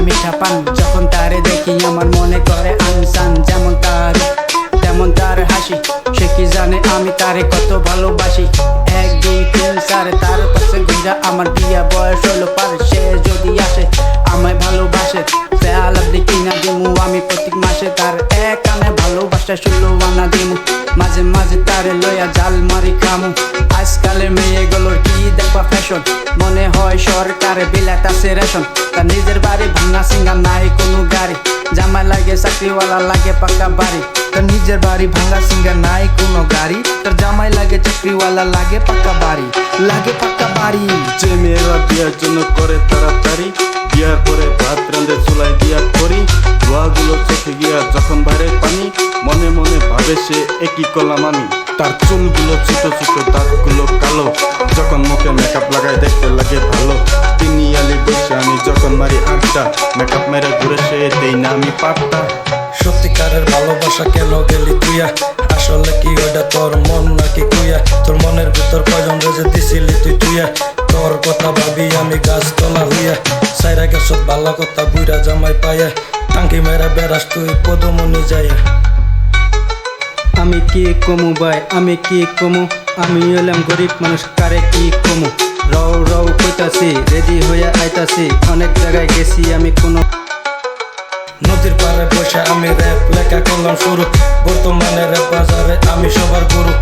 মিঠা পান। যখন তারে দেখি আমার মনে করে আনসান, যেমন তার তেমন তার হাসি। সে কি জানে আমি তারে কত ভালোবাসি। 1 2 3 4 তার পাশে ঘুরা আমার বিয়া বয়স হলো পার। সে যদি আসে আমায় ভালোবাসে, ফেয়াল আপনি কিনা দিমু আমি প্রত্যেক মাসে। তার এক আনে ভালোবাসা 16 আনা দিমু। মাঝে মাঝে তারে লইয়া জাল মারি খামু। আজকালের মেয়েগুলোর কি দেখবা ফ্যাশন, মনে হয় সরকারে বিলাত আছে রেশন। তার নিজের বাড়ি ভাঙা সিঙ্গা নাই কোনো গাড়ি, জামাই লাগে চাকরিওয়ালা লাগে পাকা বাড়ি। তার নিজের বাড়ি ভাঙা সিঙ্গা নাই কোনো গাড়ি, তার জামাই লাগে চাকরিওয়ালা লাগে পাকা বাড়ি, লাগে পাকা বাড়ি। যে মেয়েরা বিয়ার জন্য করে তাড়াতাড়ি, বিয়ার পরে ভাত রাঁধে চুলায় দিয়া করি। ধোয়াগুলো চোখে গিয়া যখন বাইরে পানি, মনে মনে ভাবে সে একই কলাম আমি। তার চুলগুলো ছোট ছোট, দাঁতগুলো কালো, যখন মুখে মেকআপ লাগায় দেখতে লাগে ভালো। তিনি আলি বসে আমি যখন মারি আড্ডা, মেকআপ মেরে ঘুরে সে দেই না আমি পাট্টা। সত্যিকারের ভালোবাসা কেন গেলি তুইয়া, আসলে কি ওটা তোর মন নাকি কুইয়া? তোর মনের ভিতর কয়জন রেজে দিছিলি তুই তুইয়া? তোর কথা ভাবি আমি গাছতলা হইয়া, সাইরা গেছ ভালো কথা বুইরা জামাই পাইয়া, টাঙ্কি মেরা বেড়াস তুই পদমনি যাইয়া। আমি কি কমু ভাই, আমি কি কমু, আমি এলাম গরিব মানুষ কারে কি কমু। রও রও কইতাছি, রেডি হইয়া আইতাছি, অনেক জায়গায় গেছি আমি কোনো। নদীর পাড়ে বসে আমি র্যাপ লেখা করলাম শুরু, বর্তমানে র্যাপ বাজারে আমি সবার গুরু।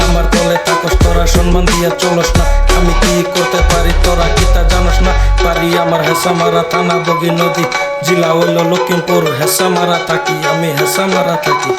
আমার তলে থাকস তোরা, সম্মান দিয়া চলস না, আমি কি করতে পারি তোরা কি তা জানোস না। পারি আমার হেসামারা থানা বগি নদী, জেলা হইল লক্ষ্মীমপুর, হেসামারা থাকি আমি হেসামারা থাকি।